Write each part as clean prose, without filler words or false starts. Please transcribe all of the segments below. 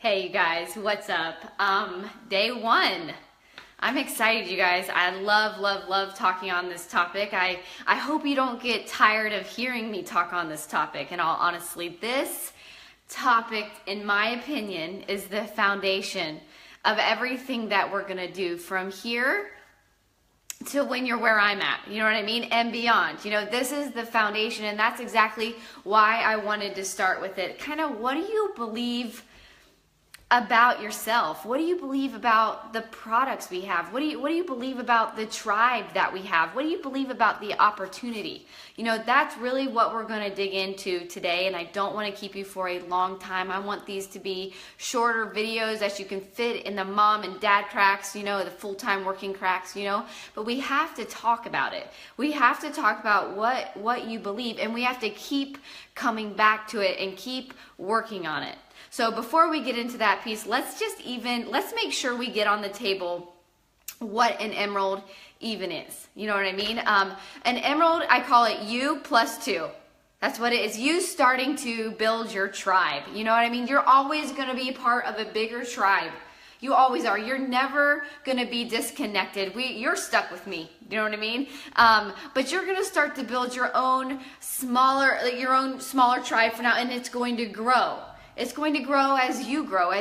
Hey you guys, what's up? Day one. I'm excited, you guys. I love talking on this topic. I hope you don't get tired of hearing me talk on this topic. In all honesty, this topic, in my opinion, is the foundation of everything that we're gonna do from here to when you're where I'm at, you know what I mean, and beyond. You know, this is the foundation, and that's exactly why I wanted to start with it. Kind of, what do you believe about yourself? What do you believe about the products we have? What do you believe about the tribe that we have? What do you believe about the opportunity? You know, that's really what we're going to dig into today, and I don't want to keep you for a long time. I want these to be shorter videos that you can fit in the mom and dad cracks, you know, the full-time working cracks, you know, but we have to talk about it. We have to talk about what you believe, and we have to keep coming back to it and keep working on it. So before we get into that piece, let's make sure we get on the table what an emerald even is. You know what I mean? An emerald, I call it you plus two. That's what it is. You starting to build your tribe. You know what I mean? You're always going to be part of a bigger tribe. You always are. You're never going to be disconnected. You're stuck with me. You know what I mean? But you're going to start to build your own smaller tribe for now, and it's going to grow. It's going to grow as you grow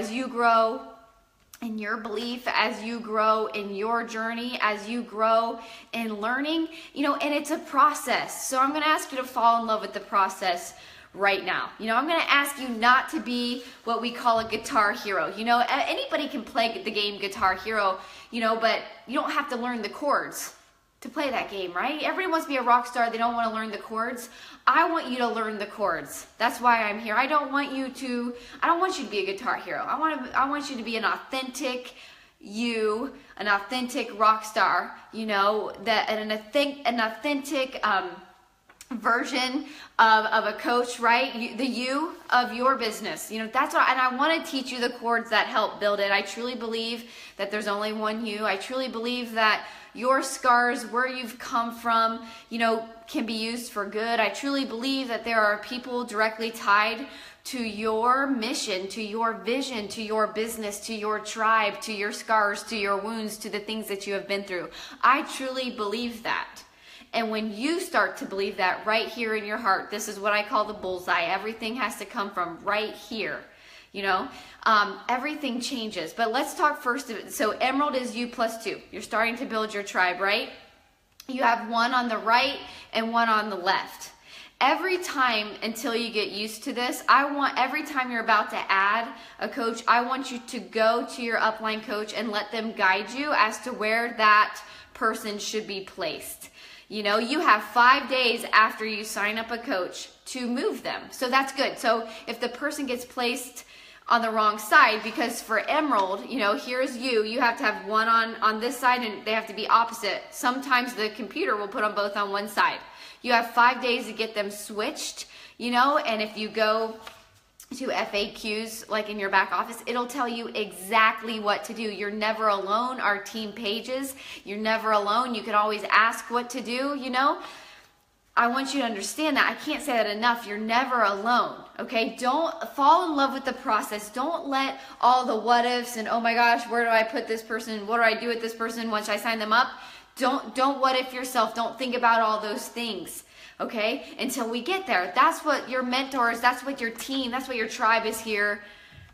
in your belief, as you grow in your journey, as you grow in learning, you know, and it's a process. So I'm going to ask you to fall in love with the process right now. You know, I'm going to ask you not to be what we call a guitar hero. You know, anybody can play the game Guitar Hero, you know, but you don't have to learn the chords to play that game, right? Everybody wants to be a rock star. They don't want to learn the chords. I want you to learn the chords. That's why I'm here. I don't want you to be a guitar hero. I want you to be an authentic you, an authentic rock star, you know, an authentic version of a coach, right? The you of your business. You know, that's what, and I want to teach you the chords that help build it. I truly believe that there's only one you. I truly believe that your scars, where you've come from, you know, can be used for good. I truly believe that there are people directly tied to your mission, to your vision, to your business, to your tribe, to your scars, to your wounds, to the things that you have been through. I truly believe that. And when you start to believe that right here in your heart, this is what I call the bullseye. Everything has to come from right here. You know, everything changes. But let's talk first. So emerald is you plus two. You're starting to build your tribe, right? You have one on the right and one on the left. Every time, until you get used to this, every time you're about to add a coach, I want you to go to your upline coach and let them guide you as to where that person should be placed. You know, you have 5 days after you sign up a coach to move them. So that's good. So if the person gets placed on the wrong side, because for emerald, you know, here's you have to have one on this side and they have to be opposite. Sometimes the computer will put them both on one side. You have 5 days to get them switched, you know, and if you go to FAQs like in your back office, it'll tell you exactly what to do. You're never alone. Our team pages, you're never alone. You can always ask what to do, you know. I want you to understand that. I can't say that enough. You're never alone, okay? Don't fall in love with the process. Don't let all the what ifs and, oh my gosh, where do I put this person? What do I do with this person once I sign them up? Don't what if yourself. Don't think about all those things, okay? Until we get there. That's what your mentors, that's what your team, that's what your tribe is here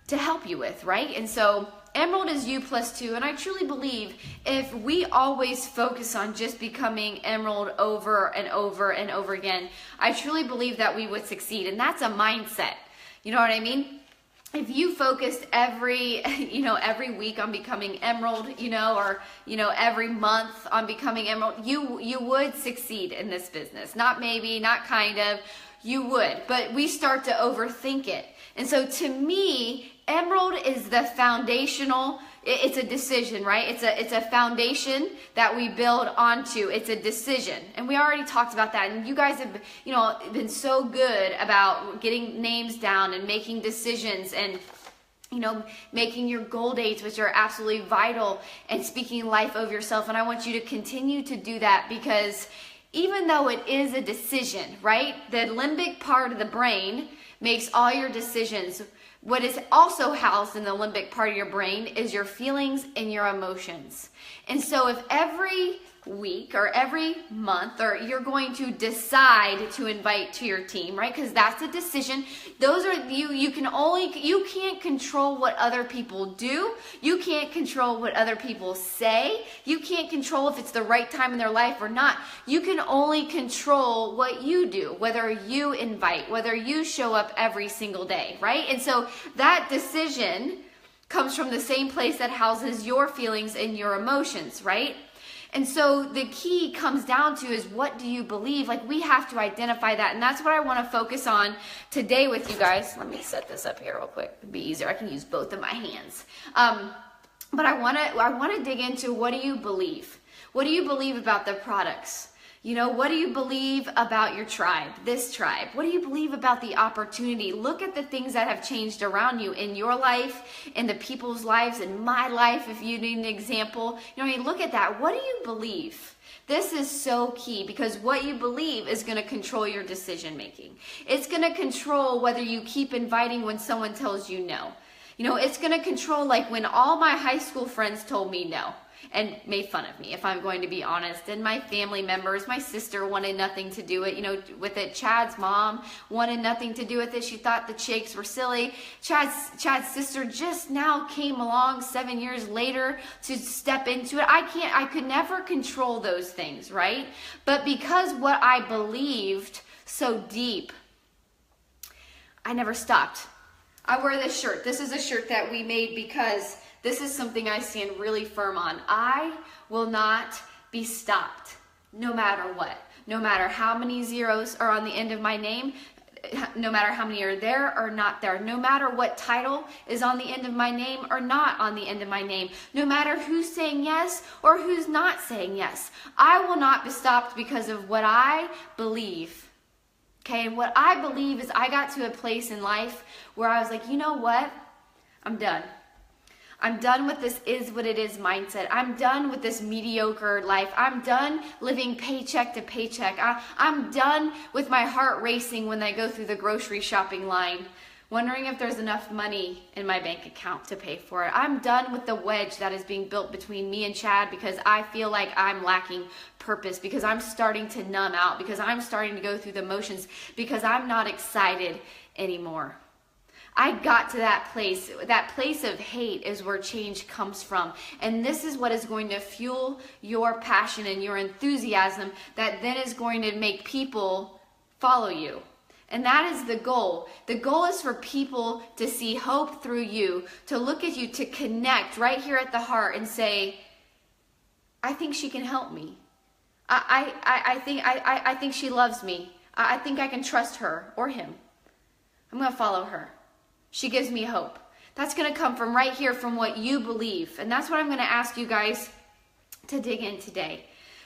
to help you with, right? And so emerald is you plus two, and I truly believe if we always focus on just becoming emerald over and over and over again, I truly believe that we would succeed, and that's a mindset. You know what I mean? If you focused every week on becoming emerald, you know, or, you know, every month on becoming emerald, you would succeed in this business. Not maybe, not kind of, you would, but we start to overthink it. And so to me, emerald is the foundational, it's a decision, right? It's a foundation that we build onto. It's a decision. And we already talked about that. And you guys have, you know, been so good about getting names down and making decisions and, you know, making your goal dates, which are absolutely vital, and speaking life over yourself. And I want you to continue to do that, because even though it is a decision, right? The limbic part of the brain makes all your decisions What is also housed in the limbic part of your brain is your feelings and your emotions. And so if every week or every month or you're going to decide to invite to your team, right? Because that's a decision. Those are you can't control what other people do. You can't control what other people say. You can't control if it's the right time in their life or not. You can only control what you do, whether you invite, whether you show up every single day, right? And so that decision comes from the same place that houses your feelings and your emotions, right? And so the key comes down to is, what do you believe? Like, we have to identify that. And that's what I want to focus on today with you guys. Let me set this up here real quick. It'd be easier. I can use both of my hands. But I want to dig into, what do you believe? What do you believe about the products? You know, what do you believe about your tribe, this tribe? What do you believe about the opportunity? Look at the things that have changed around you in your life, in the people's lives, in my life, if you need an example. You know what I mean? Look at that. What do you believe? This is so key, because what you believe is going to control your decision making. It's going to control whether you keep inviting when someone tells you no. You know, it's going to control, like when all my high school friends told me no and made fun of me, if I'm going to be honest, and my family members, my sister wanted nothing to do with it. Chad's mom wanted nothing to do with it. She thought the shakes were silly. Chad's sister just now came along 7 years later to step into it. I could never control those things, right? But because what I believed so deep, I never stopped. I wear this shirt. This is a shirt that we made because this is something I stand really firm on. I will not be stopped, no matter what. No matter how many zeros are on the end of my name, no matter how many are there or not there, no matter what title is on the end of my name or not on the end of my name, no matter who's saying yes or who's not saying yes, I will not be stopped because of what I believe. Okay, and what I believe is, I got to a place in life where I was like, you know what? I'm done. I'm done with this is what it is mindset. I'm done with this mediocre life. I'm done living paycheck to paycheck. I'm done with my heart racing when I go through the grocery shopping line, wondering if there's enough money in my bank account to pay for it. I'm done with the wedge that is being built between me and Chad, because I feel like I'm lacking purpose, because I'm starting to numb out, because I'm starting to go through the motions, because I'm not excited anymore. I got to that place. That place of hate is where change comes from. And this is what is going to fuel your passion and your enthusiasm, that then is going to make people follow you. And that is the goal. The goal is for people to see hope through you, to look at you, to connect right here at the heart and say, I think she can help me. I think she loves me. I think I can trust her or him. I'm going to follow her. She gives me hope. That's going to come from right here, from what you believe. And that's what I'm going to ask you guys to dig in today.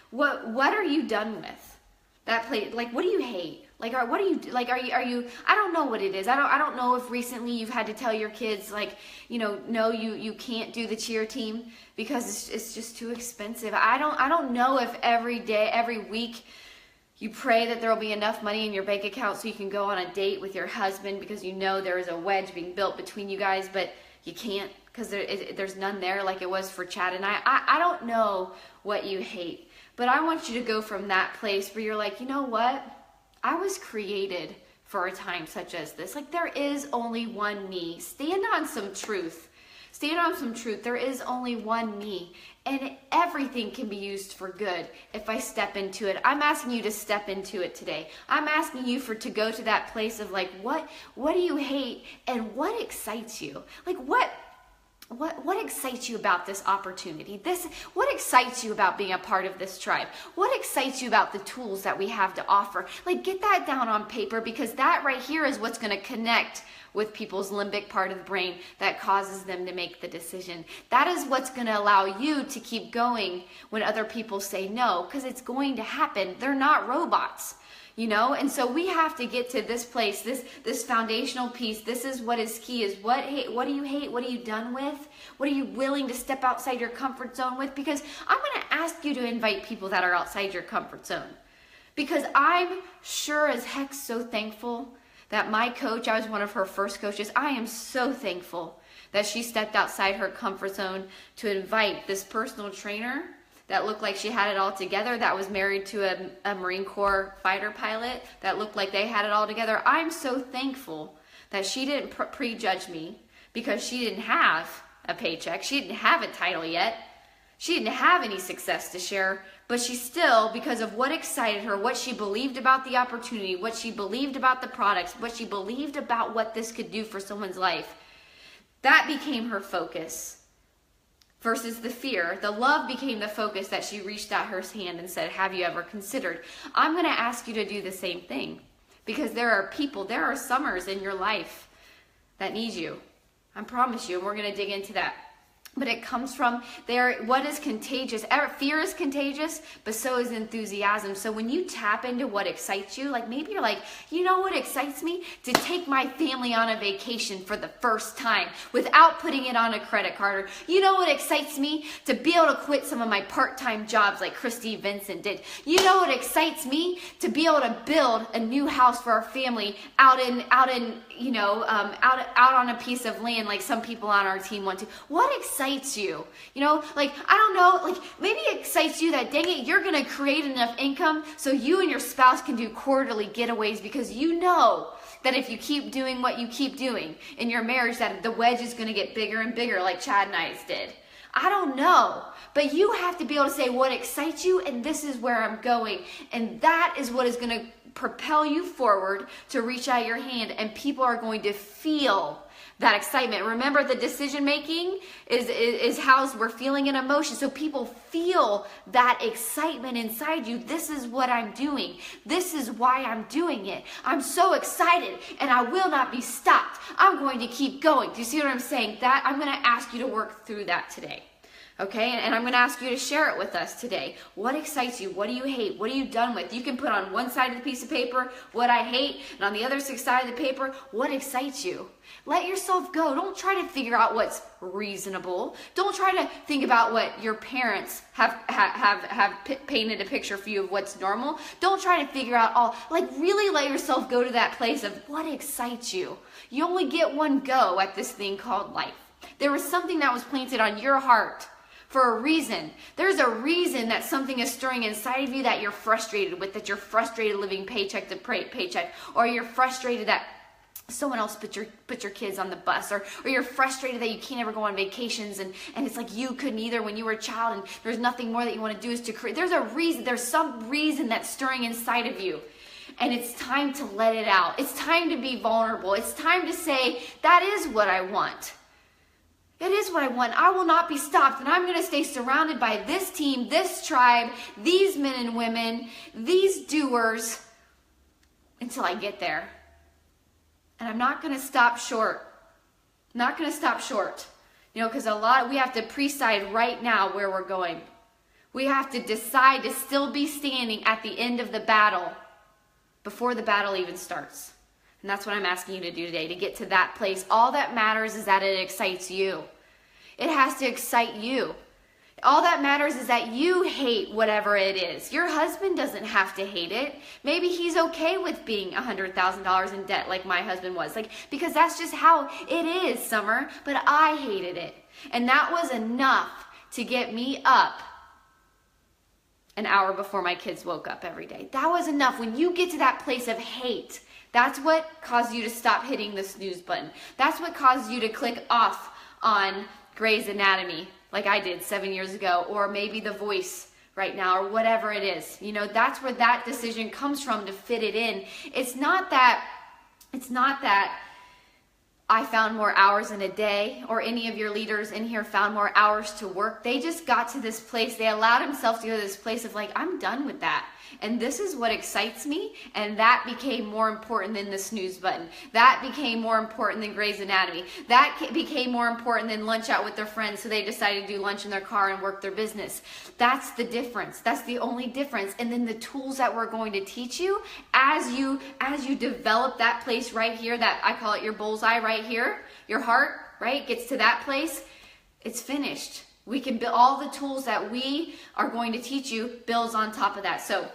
What are you done with? That place, like, what do you hate? Like, what do you like? Are you? I don't know what it is. I don't know if recently you've had to tell your kids, like, you know, no, you can't do the cheer team because it's just too expensive. I don't know if every day, every week, you pray that there will be enough money in your bank account so you can go on a date with your husband, because you know there is a wedge being built between you guys, but you can't because there's none there, like it was for Chad and I. I don't know what you hate, but I want you to go from that place where you're like, you know what? I was created for a time such as this. Like, there is only one me. Stand on some truth. Stand on some truth. There is only one me, and everything can be used for good if I step into it. I'm asking you to step into it today. I'm asking you to go to that place of, like, what do you hate and what excites you? Like, what excites you about this opportunity? What excites you about being a part of this tribe? What excites you about the tools that we have to offer? Like, get that down on paper, because that right here is what's going to connect with people's limbic part of the brain that causes them to make the decision. That is what's going to allow you to keep going when other people say no, because it's going to happen. They're not robots. You know, and so we have to get to this place, this foundational piece. This is what is key, is what do you hate? What are you done with? What are you willing to step outside your comfort zone with? Because I'm going to ask you to invite people that are outside your comfort zone. Because I'm sure as heck so thankful that my coach, I was one of her first coaches. I am so thankful that she stepped outside her comfort zone to invite this personal trainer that looked like she had it all together, that was married to a Marine Corps fighter pilot, that looked like they had it all together. I'm so thankful that she didn't prejudge me because she didn't have a paycheck. She didn't have a title yet. She didn't have any success to share, but she still, because of what excited her, what she believed about the opportunity, what she believed about the products, what she believed about what this could do for someone's life, that became her focus. Versus the fear, the love became the focus, that she reached out her hand and said, have you ever considered? I'm going to ask you to do the same thing, because there are people, there are summers in your life that need you. I promise you, and we're going to dig into that. But it comes from there. What is contagious? Fear is contagious, but so is enthusiasm. So when you tap into what excites you, like maybe you're like, you know what excites me? To take my family on a vacation for the first time without putting it on a credit card. Or you know what excites me? To be able to quit some of my part-time jobs like Christy Vincent did. You know what excites me? To be able to build a new house for our family out on a piece of land like some people on our team want to. What excites you? You know, like, I don't know, like maybe it excites you that, dang it, you're going to create enough income so you and your spouse can do quarterly getaways, because you know that if you keep doing what you keep doing in your marriage, that the wedge is going to get bigger and bigger like Chad and I's did. I don't know, but you have to be able to say what excites you, and this is where I'm going. And that is what is going to propel you forward to reach out your hand, and people are going to feel that excitement. Remember, the decision making is how we're feeling an emotion. So people feel that excitement inside you. This is what I'm doing. This is why I'm doing it. I'm so excited and I will not be stopped. I'm going to keep going. Do you see what I'm saying? That I'm going to ask you to work through that today. Okay, and I'm going to ask you to share it with us today. What excites you? What do you hate? What are you done with? You can put on one side of the piece of paper what I hate, and on the other side of the paper what excites you. Let yourself go. Don't try to figure out what's reasonable. Don't try to think about what your parents have painted a picture for you of what's normal. Don't try to figure out all. Like, really let yourself go to that place of what excites you. You only get one go at this thing called life. There was something that was planted on your heart for a reason. There's a reason that something is stirring inside of you that you're frustrated with, that you're frustrated living paycheck to paycheck, or you're frustrated that someone else put your kids on the bus, or you're frustrated that you can't ever go on vacations, and it's like you couldn't either when you were a child, and there's nothing more that you want to do is to create. There's a reason, there's some reason that's stirring inside of you. And it's time to let it out. It's time to be vulnerable. It's time to say, that is what I want. It is what I want. I will not be stopped, and I'm going to stay surrounded by this team, this tribe, these men and women, these doers until I get there. And I'm not going to stop short. Not going to stop short. You know, because we have to decide right now where we're going. We have to decide to still be standing at the end of the battle before the battle even starts. And that's what I'm asking you to do today, to get to that place. All that matters is that it excites you. It has to excite you. All that matters is that you hate whatever it is. Your husband doesn't have to hate it. Maybe he's okay with being $100,000 in debt like my husband was. Because that's just how it is, Summer. But I hated it. And that was enough to get me up an hour before my kids woke up every day. That was enough. When you get to that place of hate, that's what caused you to stop hitting the snooze button. That's what caused you to click off on Grey's Anatomy like I did 7 years ago, or maybe The Voice right now, or whatever it is. You know, that's where that decision comes from, to fit it in. It's not that I found more hours in a day, or any of your leaders in here found more hours to work. They just got to this place. They allowed themselves to go to this place of like, I'm done with that. And this is what excites me. And that became more important than the snooze button. That became more important than Grey's Anatomy. That became more important than lunch out with their friends. So they decided to do lunch in their car and work their business. That's the difference. That's the only difference. And then the tools that we're going to teach you as you develop that place right here, that I call it your bullseye right here, your heart, right, gets to that place, it's finished. We can build all the tools that we are going to teach you builds on top of that. So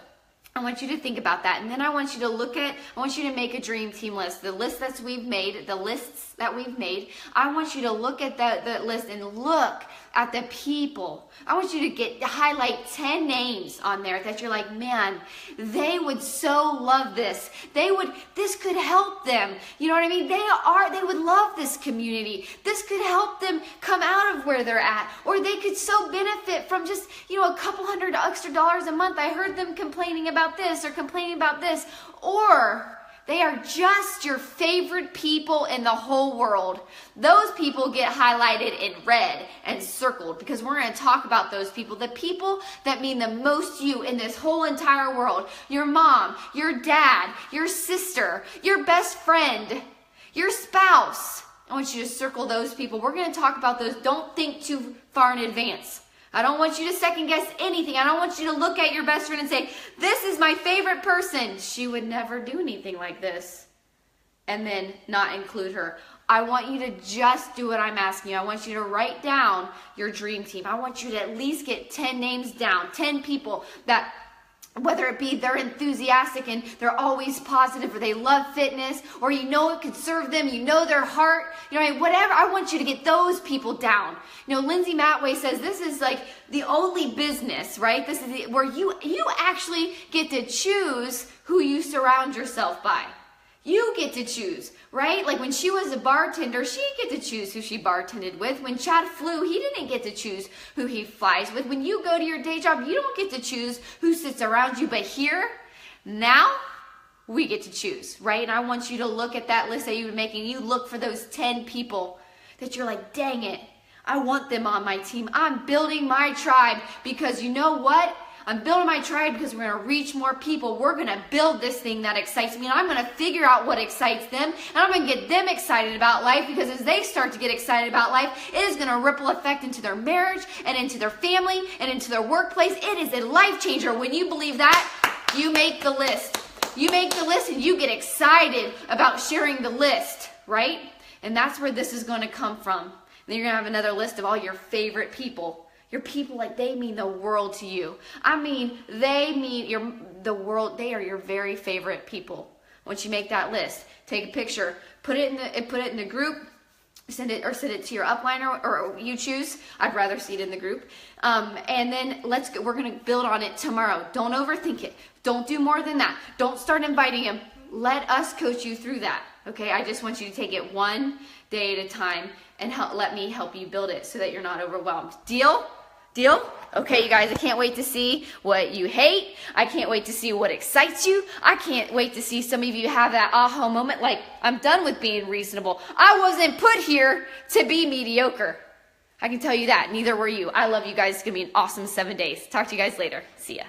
I want you to think about that. And then I want you to make a dream team list. The lists that we've made, I want you to look at the list and look at the people. I want you to highlight 10 names on there that you're like, man, they would so love this. This could help them. You know what I mean? They would love this community. This could help them come out of where they're at. Or they could so benefit from just, a couple $100 extra a month. I heard them complaining about this or complaining about this. Or they are just your favorite people in the whole world. Those people get highlighted in red and circled because we're going to talk about those people. The people that mean the most to you in this whole entire world. Your mom, your dad, your sister, your best friend, your spouse. I want you to circle those people. We're going to talk about those. Don't think too far in advance. I don't want you to second guess anything. I don't want you to look at your best friend and say, this is my favorite person. She would never do anything like this. And then not include her. I want you to just do what I'm asking you. I want you to write down your dream team. I want you to at least get 10 names down. 10 people that, whether it be they're enthusiastic and they're always positive, or they love fitness, or it could serve them, their heart, whatever. I want you to get those people down. Lindsay Matway says this is like the only business, right? This is where you actually get to choose who you surround yourself by. You get to choose, right? Like when she was a bartender, she didn't get to choose who she bartended with. When Chad flew, he didn't get to choose who he flies with. When you go to your day job, you don't get to choose who sits around you. But here, now, we get to choose, right? And I want you to look at that list that you've been making. You look for those 10 people that you're like, dang it, I want them on my team. I'm building my tribe because you know what? I'm building my tribe because we're going to reach more people. We're going to build this thing that excites me. And I'm going to figure out what excites them. And I'm going to get them excited about life, because as they start to get excited about life, it is going to ripple effect into their marriage and into their family and into their workplace. It is a life changer. When you believe that, you make the list. You make the list and you get excited about sharing the list, right? And that's where this is going to come from. Then you're going to have another list of all your favorite people. Your people, like, they mean the world to you. I mean, they mean the world. They are your very favorite people. Once you make that list, take a picture, put it in the group, send it to your upline or you choose. I'd rather see it in the group. And then we're gonna build on it tomorrow. Don't overthink it. Don't do more than that. Don't start inviting them. Let us coach you through that. Okay, I just want you to take it one day at a time and let me help you build it so that you're not overwhelmed. Deal? Deal? Okay, you guys, I can't wait to see what you hate. I can't wait to see what excites you. I can't wait to see some of you have that aha moment like, I'm done with being reasonable. I wasn't put here to be mediocre. I can tell you that. Neither were you. I love you guys. It's going to be an awesome 7 days. Talk to you guys later. See ya.